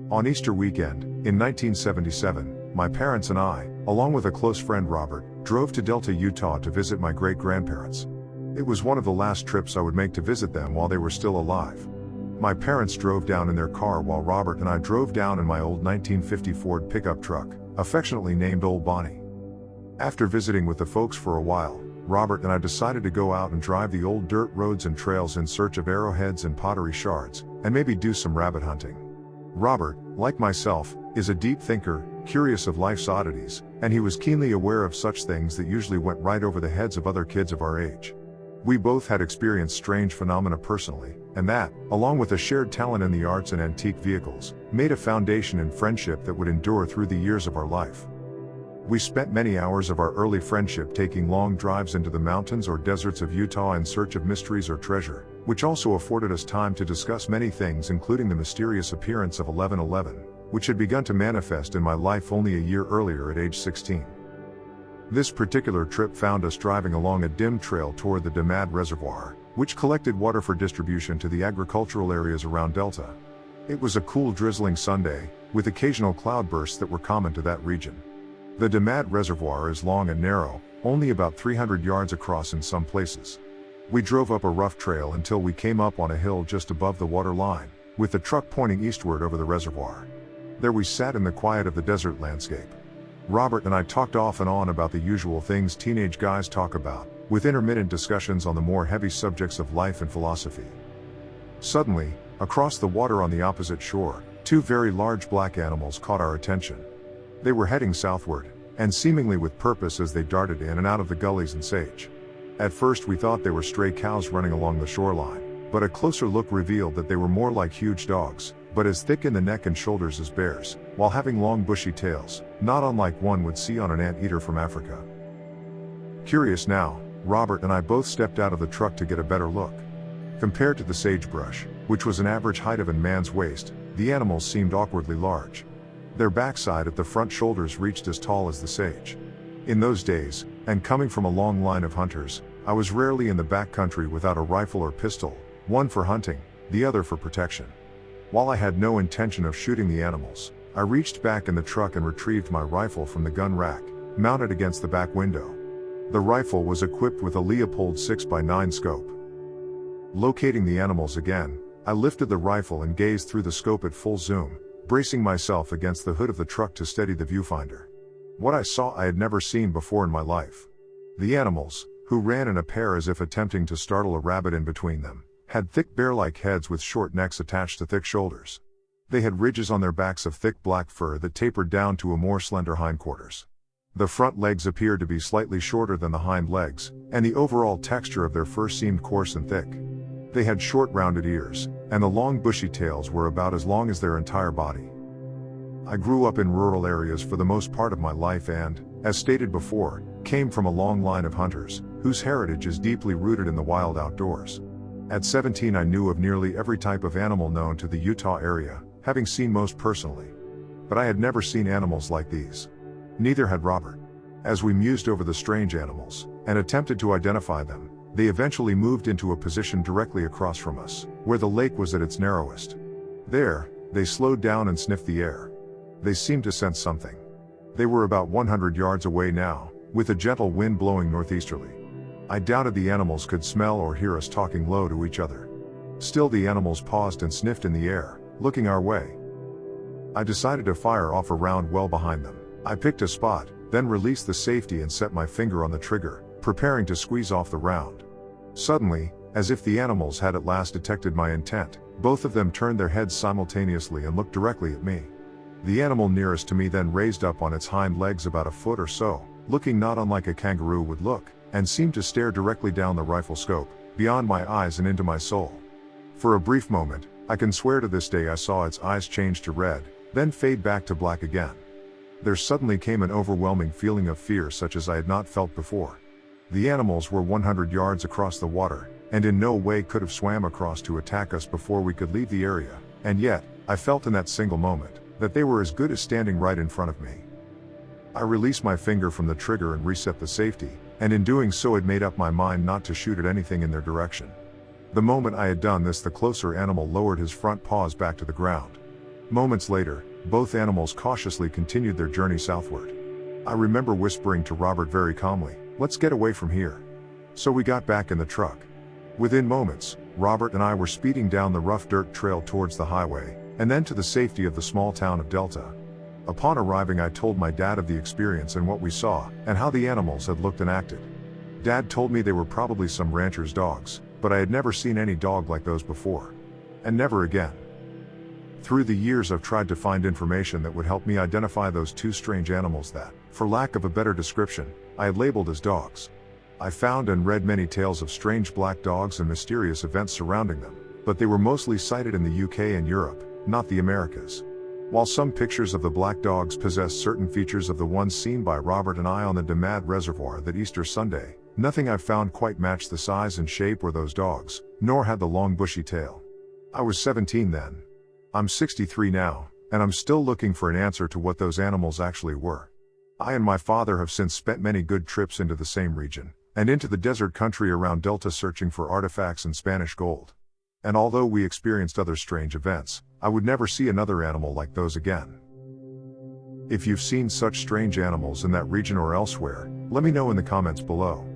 On Easter weekend, in 1977, my parents and I, along with a close friend Robert, drove to Delta, Utah to visit my great-grandparents. It was one of the last trips I would make to visit them while they were still alive. My parents drove down in their car while Robert and I drove down in my old 1950 Ford pickup truck, affectionately named Old Bonnie. After visiting with the folks for a while, Robert and I decided to go out and drive the old dirt roads and trails in search of arrowheads and pottery shards, and maybe do some rabbit hunting. Robert, like myself, is a deep thinker, curious of life's oddities, and he was keenly aware of such things that usually went right over the heads of other kids of our age. We both had experienced strange phenomena personally, and that, along with a shared talent in the arts and antique vehicles, made a foundation in friendship that would endure through the years of our life. We spent many hours of our early friendship taking long drives into the mountains or deserts of Utah in search of mysteries or treasure, which also afforded us time to discuss many things, including the mysterious appearance of 1111, which had begun to manifest in my life only a year earlier at age 16. This particular trip found us driving along a dim trail toward the DMAD Reservoir, which collected water for distribution to the agricultural areas around Delta. It was a cool, drizzling Sunday, with occasional cloudbursts that were common to that region. The DMAD Reservoir is long and narrow, only about 300 yards across in some places. We drove up a rough trail until we came up on a hill just above the water line, with the truck pointing eastward over the reservoir. There we sat in the quiet of the desert landscape. Robert and I talked off and on about the usual things teenage guys talk about, with intermittent discussions on the more heavy subjects of life and philosophy. Suddenly, across the water on the opposite shore, two very large black animals caught our attention. They were heading southward, and seemingly with purpose as they darted in and out of the gullies and sage. At first we thought they were stray cows running along the shoreline, but a closer look revealed that they were more like huge dogs, but as thick in the neck and shoulders as bears, while having long bushy tails, not unlike one would see on an anteater from Africa. Curious now, Robert and I both stepped out of the truck to get a better look. Compared to the sagebrush, which was an average height of a man's waist, the animals seemed awkwardly large. Their backside at the front shoulders reached as tall as the sage. In those days, and coming from a long line of hunters, I was rarely in the backcountry without a rifle or pistol, one for hunting, the other for protection. While I had no intention of shooting the animals, I reached back in the truck and retrieved my rifle from the gun rack, mounted against the back window. The rifle was equipped with a Leupold 6x9 scope. Locating the animals again, I lifted the rifle and gazed through the scope at full zoom, bracing myself against the hood of the truck to steady the viewfinder. What I saw I had never seen before in my life. The animals, who ran in a pair as if attempting to startle a rabbit in between them, had thick bear-like heads with short necks attached to thick shoulders. They had ridges on their backs of thick black fur that tapered down to a more slender hindquarters. The front legs appeared to be slightly shorter than the hind legs, and the overall texture of their fur seemed coarse and thick. They had short rounded ears, and the long bushy tails were about as long as their entire body. I grew up in rural areas for the most part of my life and, as stated before, came from a long line of hunters, whose heritage is deeply rooted in the wild outdoors. At 17 I knew of nearly every type of animal known to the Utah area, having seen most personally. But I had never seen animals like these. Neither had Robert. As we mused over the strange animals, and attempted to identify them, they eventually moved into a position directly across from us, where the lake was at its narrowest. There, they slowed down and sniffed the air. They seemed to sense something. They were about 100 yards away now, with a gentle wind blowing northeasterly. I doubted the animals could smell or hear us talking low to each other. Still the animals paused and sniffed in the air, looking our way. I decided to fire off a round well behind them. I picked a spot, then released the safety and set my finger on the trigger, preparing to squeeze off the round. Suddenly, as if the animals had at last detected my intent, both of them turned their heads simultaneously and looked directly at me. The animal nearest to me then raised up on its hind legs about a foot or so, looking not unlike a kangaroo would look, and seemed to stare directly down the rifle scope, beyond my eyes and into my soul. For a brief moment, I can swear to this day I saw its eyes change to red, then fade back to black again. There suddenly came an overwhelming feeling of fear such as I had not felt before. The animals were 100 yards across the water, and in no way could have swam across to attack us before we could leave the area, and yet, I felt in that single moment, that they were as good as standing right in front of me. I released my finger from the trigger and reset the safety, and in doing so had made up my mind not to shoot at anything in their direction. The moment I had done this, the closer animal lowered his front paws back to the ground. Moments later, both animals cautiously continued their journey southward. I remember whispering to Robert very calmly, "Let's get away from here." So we got back in the truck. Within moments, Robert and I were speeding down the rough dirt trail towards the highway, and then to the safety of the small town of Delta. Upon arriving, I told my dad of the experience and what we saw, and how the animals had looked and acted. Dad told me they were probably some rancher's dogs, but I had never seen any dog like those before. And never again. Through the years, I've tried to find information that would help me identify those two strange animals that, for lack of a better description, I had labeled as dogs. I found and read many tales of strange black dogs and mysterious events surrounding them, but they were mostly sighted in the UK and Europe, not the Americas. While some pictures of the black dogs possess certain features of the ones seen by Robert and I on the DMAD Reservoir that Easter Sunday, nothing I've found quite matched the size and shape or those dogs, nor had the long bushy tail. I was 17 then. I'm 63 now, and I'm still looking for an answer to what those animals actually were. I and my father have since spent many good trips into the same region, and into the desert country around Delta searching for artifacts and Spanish gold. And although we experienced other strange events, I would never see another animal like those again. If you've seen such strange animals in that region or elsewhere, let me know in the comments below.